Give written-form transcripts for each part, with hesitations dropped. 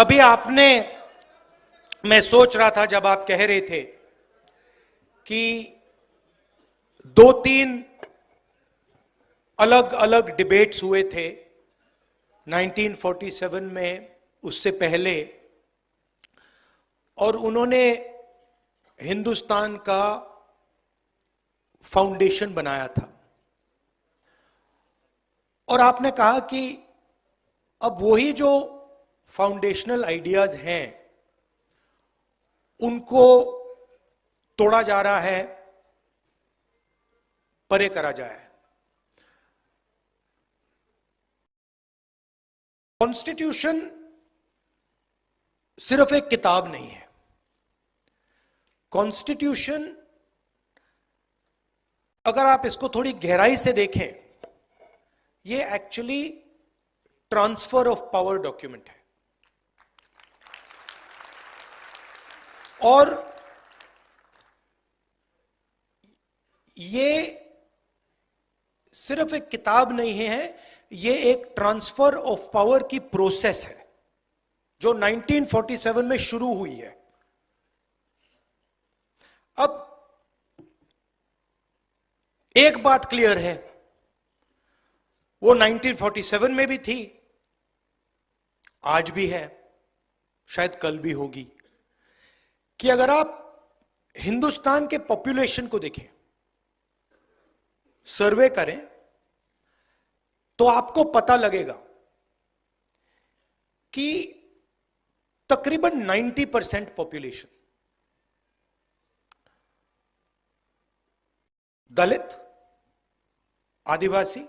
अभी आपने, मैं सोच रहा था जब आप कह रहे थे कि दो तीन अलग अलग डिबेट्स हुए थे 1947 में, उससे पहले, और उन्होंने हिंदुस्तान का फाउंडेशन बनाया था। और आपने कहा कि अब वही जो फाउंडेशनल आइडियाज हैं उनको तोड़ा जा रहा है, परे करा जाए। कॉन्स्टिट्यूशन सिर्फ एक किताब नहीं है। कॉन्स्टिट्यूशन, अगर आप इसको थोड़ी गहराई से देखें, ये actually transfer of power document है। और ये सिर्फ एक किताब नहीं है, ये एक ट्रांसफर ऑफ पावर की प्रोसेस है जो 1947 में शुरू हुई है। अब एक बात क्लियर है, वो 1947 में भी थी, आज भी है, शायद कल भी होगी, कि अगर आप हिंदुस्तान के पॉपुलेशन को देखें, सर्वे करें, तो आपको पता लगेगा कि तकरीबन 90% पॉपुलेशन दलित, आदिवासी,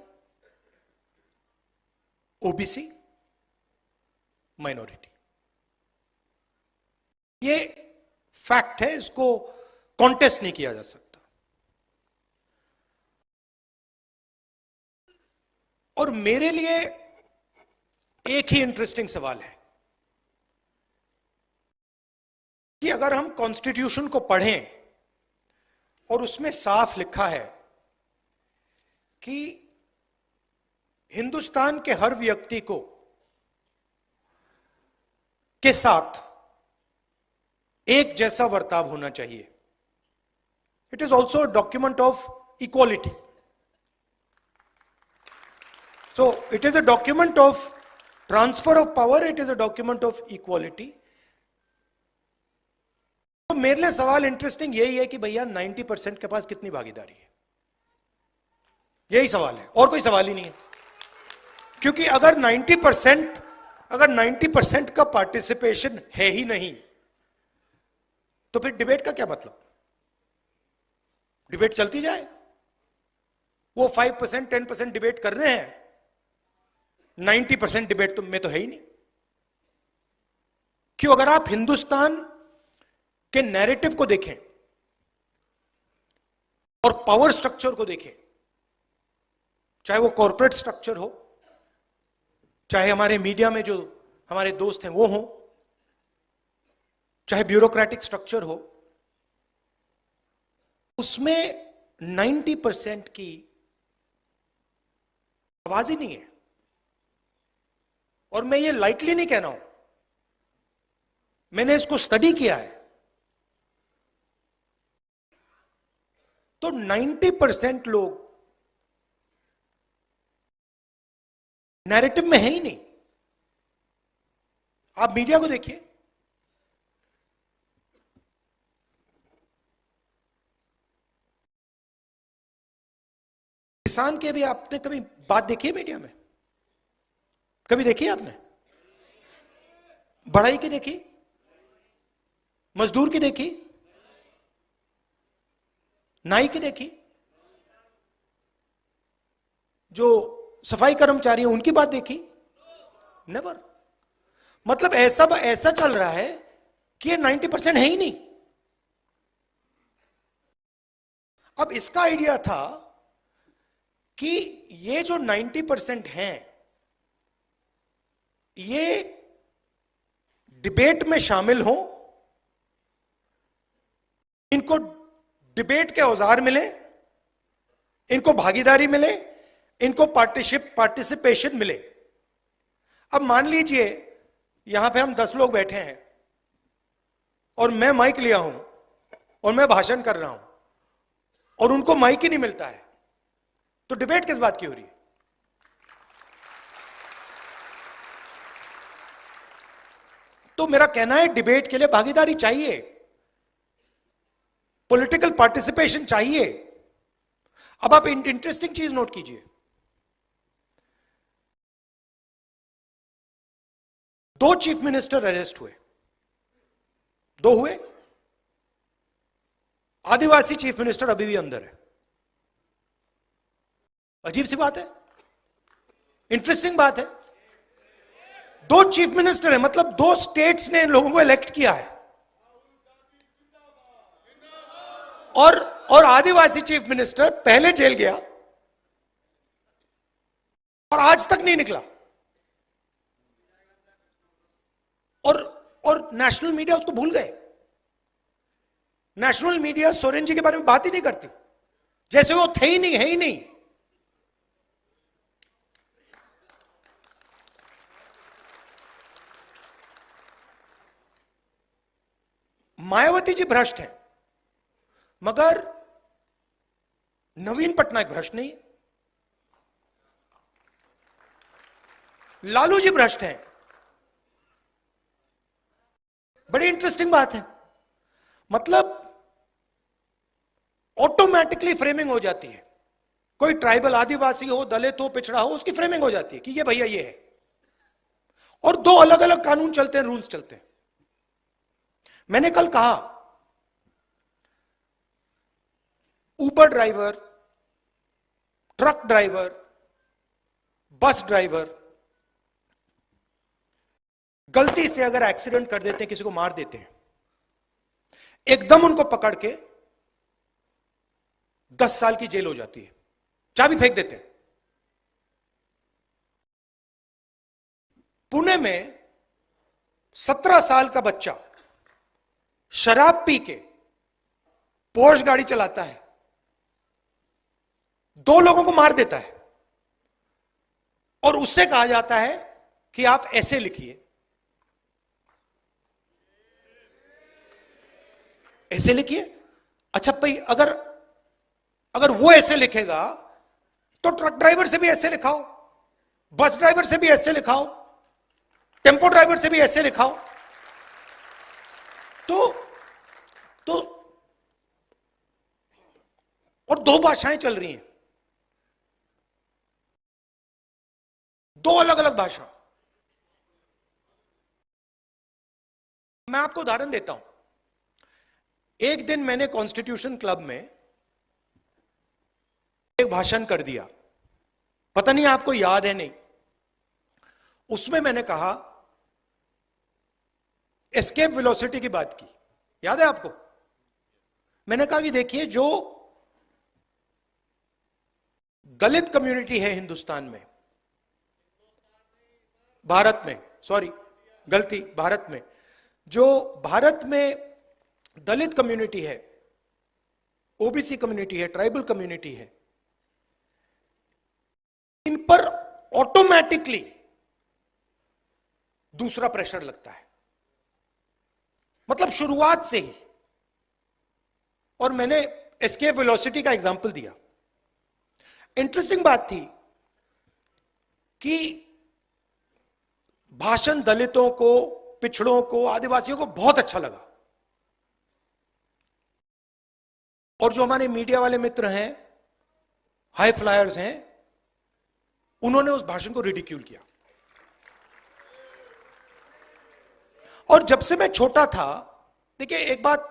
ओबीसी, माइनॉरिटी, ये फैक्ट है, इसको कॉन्टेस्ट नहीं किया जा सकता। और मेरे लिए एक ही इंटरेस्टिंग सवाल है कि अगर हम कॉन्स्टिट्यूशन को पढ़ें और उसमें साफ लिखा है कि हिंदुस्तान के हर व्यक्ति को के साथ एक जैसा बर्ताव होना चाहिए, it is also a document of equality. So it is a document of transfer of power, it is a document of equality. तो मेरे लिए सवाल इंटरेस्टिंग यही है कि भैया 90% के पास कितनी भागीदारी है, यही सवाल है, और कोई सवाल ही नहीं है। क्योंकि अगर 90% का पार्टिसिपेशन है ही नहीं, तो फिर डिबेट का क्या मतलब? डिबेट चलती जाए, वो 5% 10% डिबेट कर रहे हैं, 90% डिबेट में तो है ही नहीं। क्यों? अगर आप हिंदुस्तान के नैरेटिव को देखें और पावर स्ट्रक्चर को देखें, चाहे वो कॉर्पोरेट स्ट्रक्चर हो, चाहे हमारे मीडिया में जो हमारे दोस्त हैं वो हो, चाहे ब्यूरोक्रेटिक स्ट्रक्चर हो, उसमें 90% की आवाज ही नहीं है। और मैं ये लाइटली नहीं कह रहा हूं, मैंने इसको स्टडी किया है। तो 90% लोग नैरेटिव में है ही नहीं। आप मीडिया को देखिए, किसान के भी आपने कभी बात देखी है मीडिया में? कभी देखी आपने? बढ़ाई की देखी? मजदूर की देखी? नाई की देखी? जो सफाई कर्मचारी हैं उनकी बात देखी? नेवर। मतलब ऐसा चल रहा है कि ये 90% है ही नहीं। अब इसका आइडिया था कि ये जो 90% हैं, ये डिबेट में शामिल हो, इनको डिबेट के औजार मिले, इनको भागीदारी मिले, इनको पार्टिसिपेशन मिले। अब मान लीजिए यहां पे हम 10 लोग बैठे हैं और मैं माइक लिया हूं और मैं भाषण कर रहा हूं और उनको माइक ही नहीं मिलता है, तो डिबेट किस बात की हो रही है? तो मेरा कहना है डिबेट के लिए भागीदारी चाहिए, पॉलिटिकल पार्टिसिपेशन चाहिए। अब आप इंटरेस्टिंग चीज नोट कीजिए, 2 चीफ मिनिस्टर अरेस्ट हुए, 2 हुए। आदिवासी चीफ मिनिस्टर अभी भी अंदर है। अजीब सी बात है, इंटरेस्टिंग बात है। 2 चीफ मिनिस्टर है, मतलब 2 स्टेट्स ने इन लोगों को इलेक्ट किया है, और आदिवासी चीफ मिनिस्टर पहले जेल गया और आज तक नहीं निकला। और नेशनल मीडिया उसको भूल गए। नेशनल मीडिया सोरेन जी के बारे में बात ही नहीं करती, जैसे वो थे ही नहीं, है ही नहीं। मायावती जी भ्रष्ट हैं, मगर नवीन पटनायक भ्रष्ट नहीं है। लालू जी भ्रष्ट हैं। बड़ी इंटरेस्टिंग बात है, मतलब ऑटोमेटिकली फ्रेमिंग हो जाती है। कोई ट्राइबल, आदिवासी हो, दलित हो, पिछड़ा हो, उसकी फ्रेमिंग हो जाती है कि ये भैया ये है, और 2 अलग अलग कानून चलते हैं, रूल्स चलते हैं। मैंने कल कहा, Uber driver, truck driver, bus driver गलती से अगर एक्सीडेंट कर देते हैं, किसी को मार देते हैं, एकदम उनको पकड़ के 10 साल की जेल हो जाती है, चाबी फेंक देते हैं। पुणे में 17 साल का बच्चा शराब पी के पोर्श गाड़ी चलाता है, 2 लोगों को मार देता है, और उससे कहा जाता है कि आप ऐसे लिखिए, ऐसे लिखिए। अच्छा भाई, अगर वो ऐसे लिखेगा तो ट्रक ड्राइवर से भी ऐसे लिखाओ, बस ड्राइवर से भी ऐसे लिखाओ, टेम्पो ड्राइवर से भी ऐसे लिखाओ। तो और 2 भाषाएं चल रही हैं, 2 अलग अलग भाषा। मैं आपको उदाहरण देता हूं। एक दिन मैंने कॉन्स्टिट्यूशन क्लब में एक भाषण कर दिया, पता नहीं आपको याद है नहीं। उसमें मैंने कहा, एस्केप वेलोसिटी की बात की, याद है आपको? मैंने कहा कि देखिए, जो दलित कम्युनिटी है हिंदुस्तान में, भारत में, सॉरी गलती, भारत में, जो भारत में दलित कम्युनिटी है, ओबीसी कम्युनिटी है, ट्राइबल कम्युनिटी है, इन पर ऑटोमेटिकली दूसरा प्रेशर लगता है, मतलब शुरुआत से ही। और मैंने एस्केप वेलोसिटी का एग्जांपल दिया। इंटरेस्टिंग बात थी कि भाषण दलितों को, पिछड़ों को, आदिवासियों को बहुत अच्छा लगा, और जो हमारे मीडिया वाले मित्र हैं, हाई फ्लायर्स हैं, उन्होंने उस भाषण को रिडिक्यूल किया। और जब से मैं छोटा था, देखिए एक बात,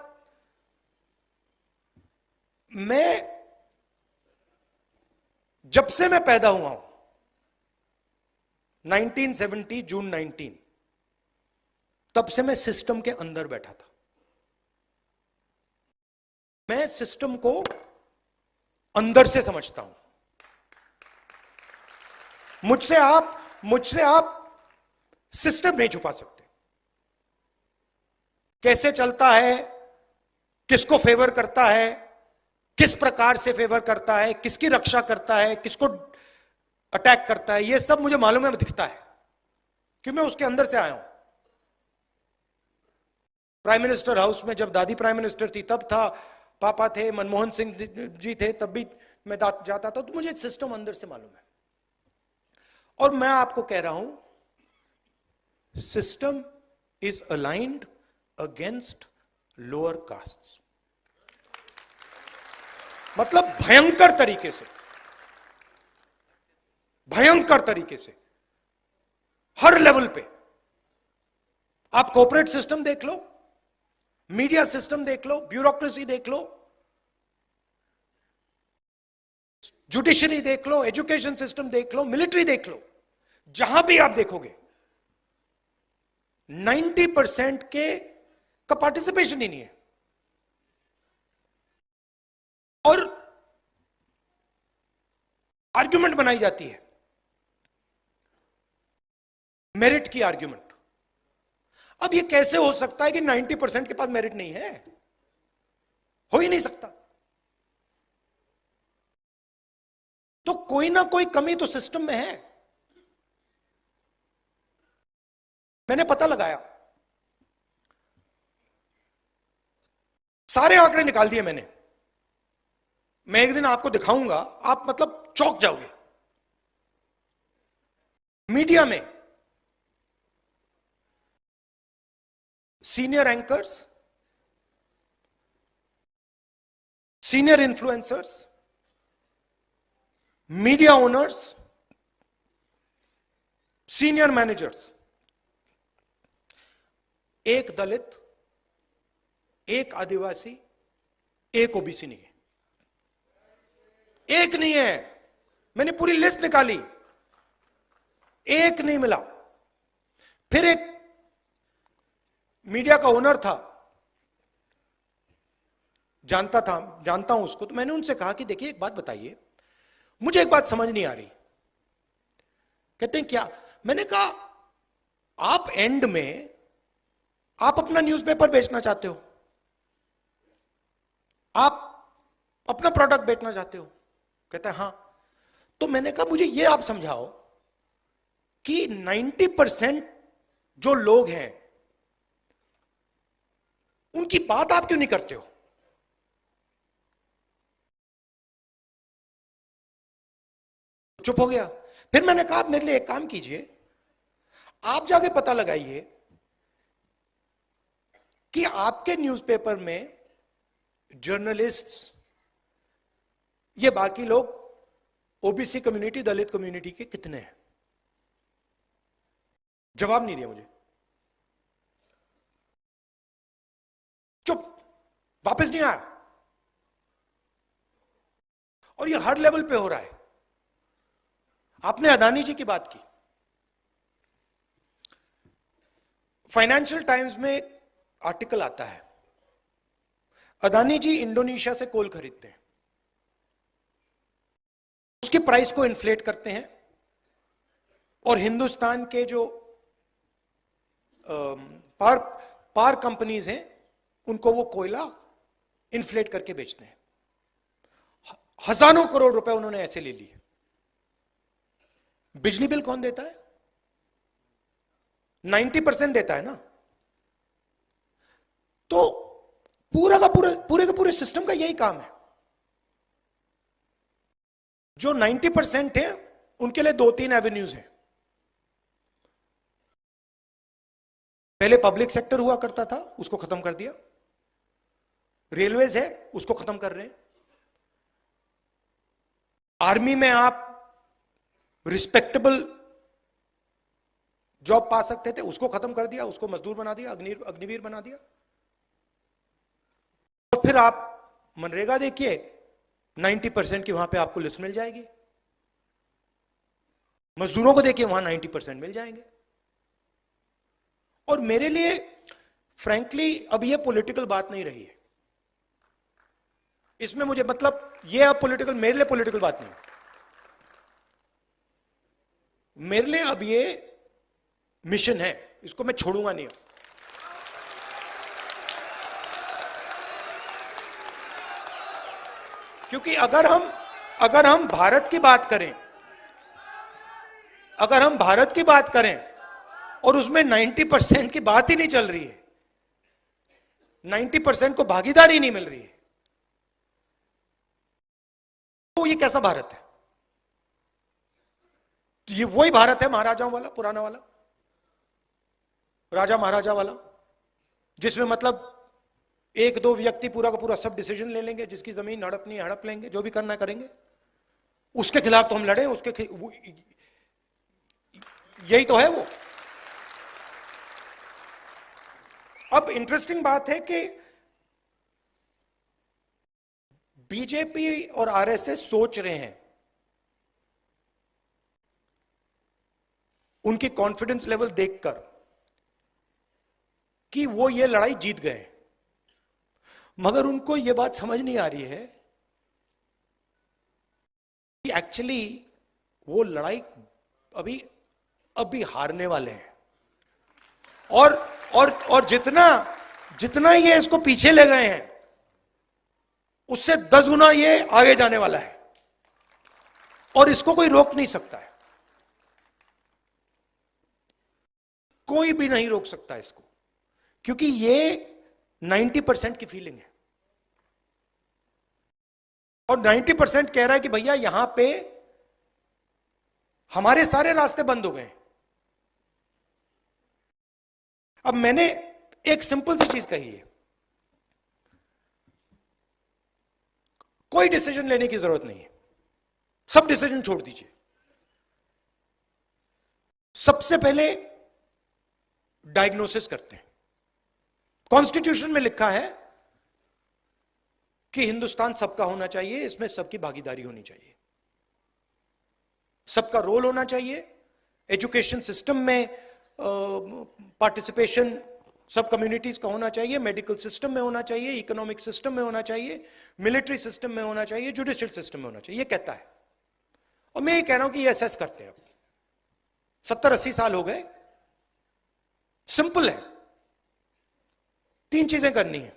जब से मैं पैदा हुआ हूं, 1970 जून 19, तब से मैं सिस्टम के अंदर बैठा था। मैं सिस्टम को अंदर से समझता हूं। मुझसे आप सिस्टम नहीं छुपा सकते। कैसे चलता है, किसको फेवर करता है, किस प्रकार से फेवर करता है, किसकी रक्षा करता है, किसको अटैक करता है, यह सब मुझे मालूम है, दिखता है, कि मैं उसके अंदर से आया हूं। प्राइम मिनिस्टर हाउस में जब दादी प्राइम मिनिस्टर थी तब था, पापा थे, मनमोहन सिंह जी थे तब भी मैं जाता था, तो मुझे सिस्टम अंदर से मालूम है। और मैं आपको कह रहा हूं system is aligned against lower castes, मतलब भयंकर तरीके से, भयंकर तरीके से हर लेवल पे। आप कॉर्पोरेट सिस्टम देख लो, मीडिया सिस्टम देख लो, ब्यूरोक्रेसी देख लो, जुडिशरी देख लो, एजुकेशन सिस्टम देख लो, मिलिट्री देख लो, जहां भी आप देखोगे 90% का पार्टिसिपेशन ही नहीं है। और आर्ग्यूमेंट बनाई जाती है, मेरिट की आर्ग्यूमेंट। अब ये कैसे हो सकता है कि 90% के पास मेरिट नहीं है? हो ही नहीं सकता। तो कोई ना कोई कमी तो सिस्टम में है। मैंने पता लगाया, सारे आंकड़े निकाल दिए मैंने। मैं एक दिन आपको दिखाऊंगा, आप मतलब चौंक जाओगे। मीडिया में senior anchors, senior influencers, media owners, senior managers, एक दलित, एक आदिवासी, एक ओबीसी नहीं है। एक नहीं है। मैंने पूरी लिस्ट निकाली, एक नहीं मिला। फिर एक मीडिया का ओनर था, जानता हूं उसको, तो मैंने उनसे कहा कि देखिए एक बात बताइए, मुझे एक बात समझ नहीं आ रही। कहते हैं क्या? मैंने कहा आप एंड में आप अपना न्यूज़पेपर बेचना चाहते हो, आप अपना प्रोडक्ट बेचना चाहते हो? कहता है हां। तो मैंने कहा मुझे यह आप समझाओ कि 90% जो लोग हैं उनकी बात आप क्यों नहीं करते हो? चुप हो गया। फिर मैंने कहा आप मेरे लिए एक काम कीजिए, आप जाके पता लगाइए कि आपके न्यूज़पेपर में जर्नलिस्ट्स, ये बाकी लोग ओबीसी कम्युनिटी, दलित कम्युनिटी के कितने हैं? जवाब नहीं दिया मुझे, चुप, वापस नहीं आया। और ये हर लेवल पे हो रहा है। आपने अदानी जी की बात की। फाइनेंशियल टाइम्स में एक आर्टिकल आता है, अदानी जी इंडोनेशिया से कोल खरीदते हैं, उसकी प्राइस को इन्फ्लेट करते हैं, और हिंदुस्तान के जो पावर कंपनीज हैं उनको वो कोयला इन्फ्लेट करके बेचते हैं। हजारों करोड़ रुपए उन्होंने ऐसे ले लिए। बिजली बिल कौन देता है? 90% देता है ना। तो पूरे का पूरे सिस्टम का यही काम है। जो 90% है उनके लिए 2-3 एवेन्यूज हैं। पहले पब्लिक सेक्टर हुआ करता था, उसको खत्म कर दिया। रेलवेज है, उसको खत्म कर रहे हैं। आर्मी में आप रिस्पेक्टेबल जॉब पा सकते थे, उसको खत्म कर दिया, उसको मजदूर बना दिया, अग्निवीर बना दिया। और फिर आप मनरेगा देखिए, 90% की वहां पे आपको लिस्ट मिल जाएगी। मजदूरों को देखिए, वहां 90% मिल जाएंगे। और मेरे लिए फ्रैंकली अब ये पॉलिटिकल बात नहीं रही है इसमें। मुझे मतलब ये अब पॉलिटिकल, मेरे लिए पॉलिटिकल बात नहीं। मेरे लिए अब ये मिशन है, इसको मैं छोड़ूंगा नहीं। क्योंकि अगर हम भारत की बात करें, अगर हम भारत की बात करें और उसमें 90% की बात ही नहीं चल रही है, 90% को भागीदारी नहीं मिल रही है, तो ये कैसा भारत है? तो ये वही भारत है महाराजाओं वाला, पुराना वाला, राजा महाराजा वाला, जिसमें मतलब एक दो व्यक्ति पूरा का पूरा सब डिसीजन ले लेंगे, जिसकी जमीन हड़पनी है हड़प लेंगे, जो भी करना करेंगे, उसके खिलाफ तो हम लड़े, यही तो है वो। अब इंटरेस्टिंग बात है कि बीजेपी और आरएसएस सोच रहे हैं, उनकी कॉन्फिडेंस लेवल देखकर, कि वो ये लड़ाई जीत गए, मगर उनको ये बात समझ नहीं आ रही है कि एक्चुअली वो लड़ाई अभी अभी हारने वाले हैं, और जितना जितना ये इसको पीछे ले गए हैं, उससे 10 गुना ये आगे जाने वाला है, और इसको कोई रोक नहीं सकता है, कोई भी नहीं रोक सकता इसको, क्योंकि ये 90% की फीलिंग है, और 90% कह रहा है कि भैया यहां पे हमारे सारे रास्ते बंद हो गए। अब मैंने एक सिंपल सी चीज कही है, कोई डिसीजन लेने की जरूरत नहीं है, सब डिसीजन छोड़ दीजिए। सबसे पहले डायग्नोसिस करते हैं। कॉन्स्टिट्यूशन में लिखा है कि हिंदुस्तान सबका होना चाहिए, इसमें सबकी भागीदारी होनी चाहिए, सबका रोल होना चाहिए, एजुकेशन सिस्टम में पार्टिसिपेशन सब कम्युनिटीज का होना चाहिए, मेडिकल सिस्टम में होना चाहिए, इकोनॉमिक सिस्टम में होना चाहिए, मिलिट्री सिस्टम में होना चाहिए, जुडिशियल सिस्टम में होना चाहिए, ये कहता है। और मैं ये कह रहा हूं कि ये असेस करते हैं, अब 70-80 साल हो गए, सिंपल है, 3 चीजें करनी है।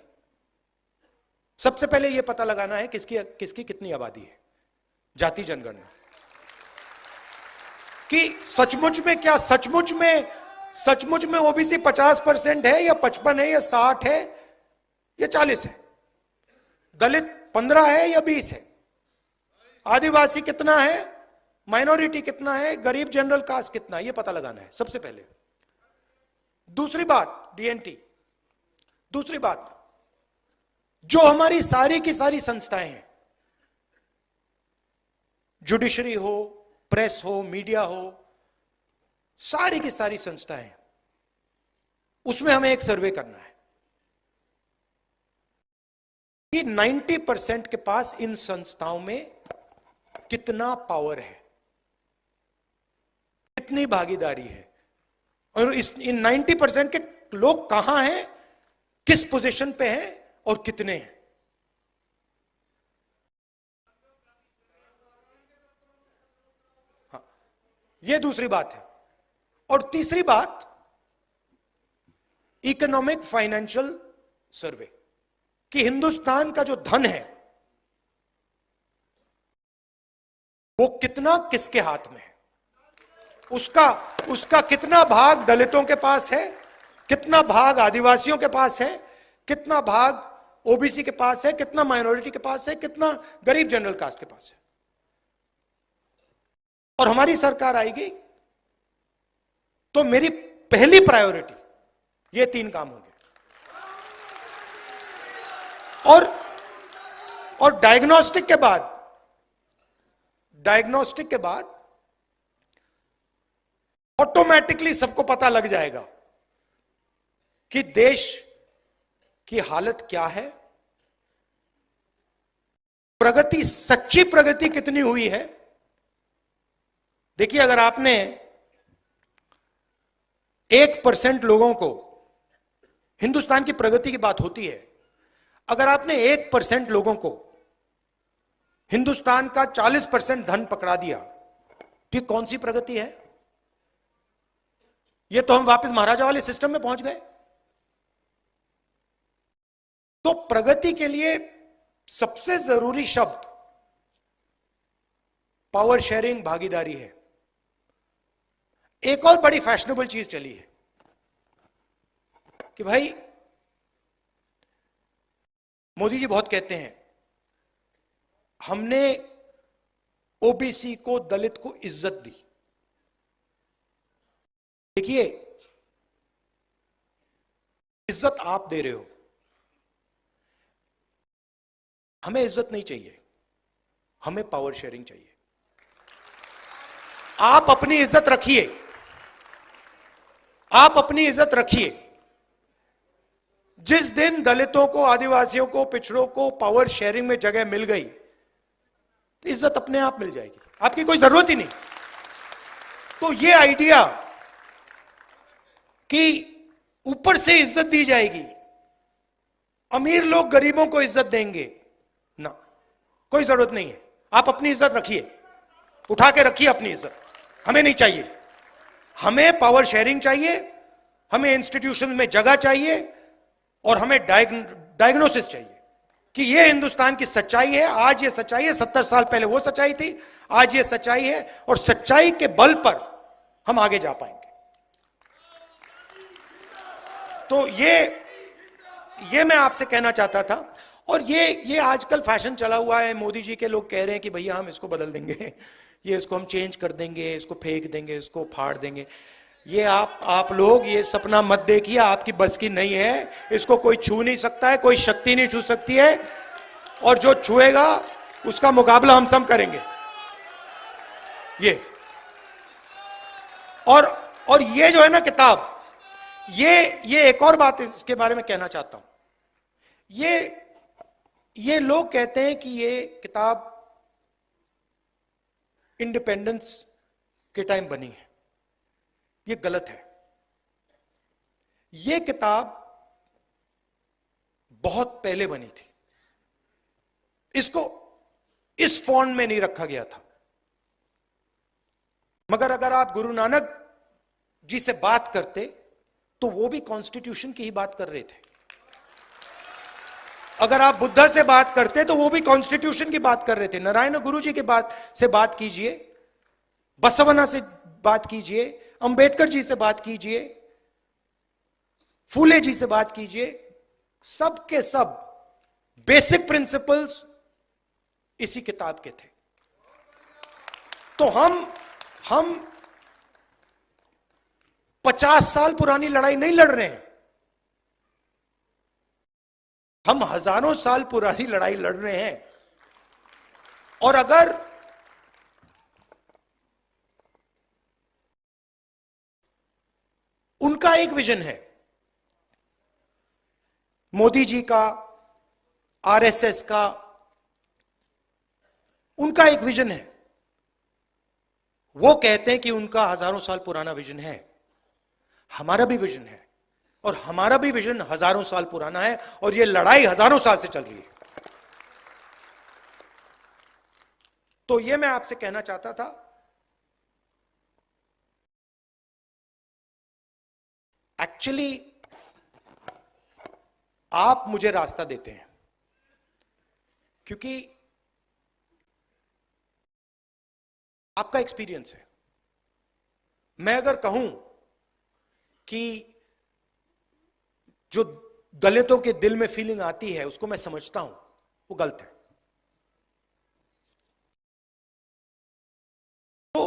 सबसे पहले यह पता लगाना है किसकी किसकी कितनी आबादी है, जाति जनगणना, कि सचमुच में ओबीसी 50% है या 55 है या 60 है या 40 है, दलित 15 है या 20 है, आदिवासी कितना है, माइनॉरिटी कितना है, गरीब जनरल कास्ट कितना है, यह पता लगाना है सबसे पहले। दूसरी बात डीएनटी, दूसरी बात जो हमारी सारी की सारी संस्थाएं हैं, जुडिशरी हो, प्रेस हो, मीडिया हो, सारी की सारी संस्थाएं, उसमें हमें एक सर्वे करना है कि 90% के पास इन संस्थाओं में कितना पावर है, कितनी भागीदारी है, और इन 90% के लोग कहां हैं, किस पोजीशन पे हैं और कितने हैं। हाँ, यह दूसरी बात है। और तीसरी बात इकोनॉमिक फाइनेंशियल सर्वे, कि हिंदुस्तान का जो धन है वो कितना किसके हाथ में है, उसका कितना भाग दलितों के पास है, कितना भाग आदिवासियों के पास है, कितना भाग ओबीसी के पास है, कितना माइनॉरिटी के पास है, कितना गरीब जनरल कास्ट के पास है। और हमारी सरकार आएगी तो मेरी पहली प्रायोरिटी ये 3 काम होंगे। और डायग्नोस्टिक के बाद ऑटोमेटिकली सबको पता लग जाएगा कि देश की हालत क्या है, प्रगति, सच्ची प्रगति कितनी हुई है। देखिए, अगर आपने 1% लोगों को, हिंदुस्तान की प्रगति की बात होती है, अगर आपने 1% लोगों को हिंदुस्तान का 40% धन पकड़ा दिया, तो ये कौन सी प्रगति है? ये तो हम वापस महाराजा वाले सिस्टम में पहुंच गए। तो प्रगति के लिए सबसे जरूरी शब्द पावर शेयरिंग, भागीदारी है। एक और बड़ी फैशनेबल चीज चली है कि भाई मोदी जी बहुत कहते हैं हमने ओबीसी को, दलित को इज्जत दी। देखिए, इज्जत आप दे रहे हो, हमें इज्जत नहीं चाहिए, हमें पावर शेयरिंग चाहिए। आप अपनी इज्जत रखिए, आप अपनी इज्जत रखिए। जिस दिन दलितों को, आदिवासियों को, पिछड़ों को पावर शेयरिंग में जगह मिल गई तो इज्जत अपने आप मिल जाएगी, आपकी कोई जरूरत ही नहीं। तो ये आइडिया कि ऊपर से इज्जत दी जाएगी, अमीर लोग गरीबों को इज्जत देंगे, ना, कोई जरूरत नहीं है। आप अपनी इज्जत रखिए, उठा के रखिए अपनी इज्जत, हमें नहीं चाहिए। हमें पावर शेयरिंग चाहिए, हमें इंस्टीट्यूशन में जगह चाहिए, और हमें डायग्नोसिस चाहिए कि ये हिंदुस्तान की सच्चाई है। आज ये सच्चाई है, 70 साल पहले वो सच्चाई थी, आज ये सच्चाई है, और सच्चाई के बल पर हम आगे जा पाएंगे। तो ये मैं आपसे कहना चाहता था। और ये आजकल फैशन चला हुआ है, मोदी जी के लोग कह रहे हैं कि भैया हम इसको बदल देंगे, ये इसको हम चेंज कर देंगे, इसको फेंक देंगे, इसको फाड़ देंगे। ये आप लोग ये सपना मत देखिए, आपकी बस की नहीं है। इसको कोई छू नहीं सकता है, कोई शक्ति नहीं छू सकती है, और जो छुएगा उसका मुकाबला हम सब करेंगे। ये और ये जो है ना किताब, ये एक और बात इसके बारे में कहना चाहता हूं। ये लोग कहते हैं कि ये किताब इंडिपेंडेंस के टाइम बनी है, ये गलत है। ये किताब बहुत पहले बनी थी, इसको इस फॉन्ट में नहीं रखा गया था। मगर अगर आप गुरु नानक जी से बात करते तो वो भी कॉन्स्टिट्यूशन की ही बात कर रहे थे। अगर आप बुद्धा से बात करते तो वो भी कॉन्स्टिट्यूशन की बात कर रहे थे। नारायण गुरु जी के बात कीजिए, बसवना से बात कीजिए, अंबेडकर जी से बात कीजिए, फूले जी से बात कीजिए, सब के सब बेसिक प्रिंसिपल्स इसी किताब के थे। तो हम 50 साल पुरानी लड़ाई नहीं लड़ रहे हैं, हम हजारों साल पुरानी लड़ाई लड़ रहे हैं। और अगर उनका एक विजन है, मोदी जी का, आरएसएस का, उनका एक विजन है। वो कहते हैं कि उनका हजारों साल पुराना विजन है, हमारा भी विजन है, और हमारा भी विजन हजारों साल पुराना है, और यह लड़ाई हजारों साल से चल रही है। तो यह मैं आपसे कहना चाहता था। एक्चुअली आप मुझे रास्ता देते हैं, क्योंकि आपका एक्सपीरियंस है। मैं अगर कहूं कि जो दलितों के दिल में फीलिंग आती है उसको मैं समझता हूं, वो गलत है। तो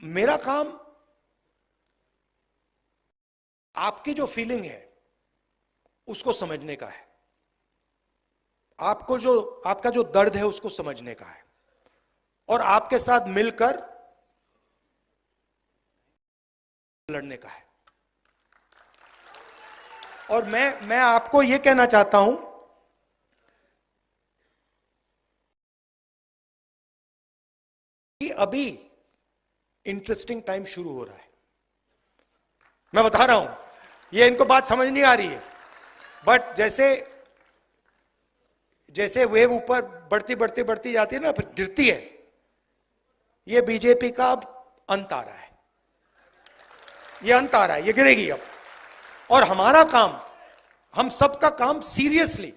मेरा काम आपकी जो फीलिंग है उसको समझने का है, आपका जो दर्द है उसको समझने का है, और आपके साथ मिलकर लड़ने का है। और मैं आपको यह कहना चाहता हूं कि अभी इंटरेस्टिंग टाइम शुरू हो रहा है। मैं बता रहा हूं, ये इनको बात समझ नहीं आ रही है, बट जैसे वेव ऊपर बढ़ती जाती है ना, फिर गिरती है। ये बीजेपी का अब अंत आ रहा है, ये अंत आ रहा है, ये गिरेगी अब। और हमारा काम, हम सबका काम सीरियसली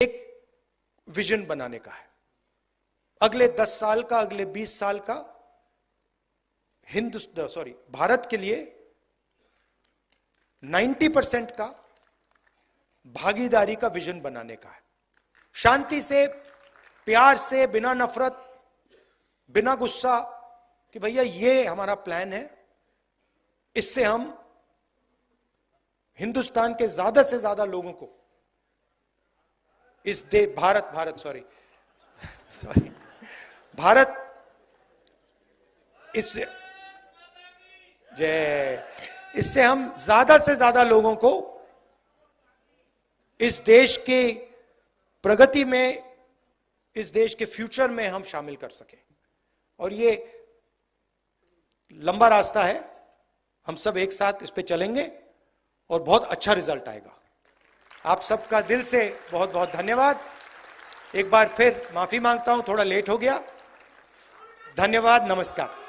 एक विजन बनाने का है, अगले 10 साल का, अगले 20 साल का भारत के लिए 90% का भागीदारी का विजन बनाने का है, शांति से, प्यार से, बिना नफरत, बिना गुस्सा, कि भैया ये हमारा प्लान है, इससे हम हिंदुस्तान के ज्यादा से ज्यादा लोगों को इस भारत इससे हम ज्यादा से ज्यादा लोगों को इस देश के प्रगति में, इस देश के फ्यूचर में हम शामिल कर सकें। और ये लंबा रास्ता है, हम सब एक साथ इस पे चलेंगे और बहुत अच्छा रिजल्ट आएगा। आप सबका दिल से बहुत बहुत धन्यवाद। एक बार फिर माफी मांगता हूं, थोड़ा लेट हो गया। धन्यवाद, नमस्कार।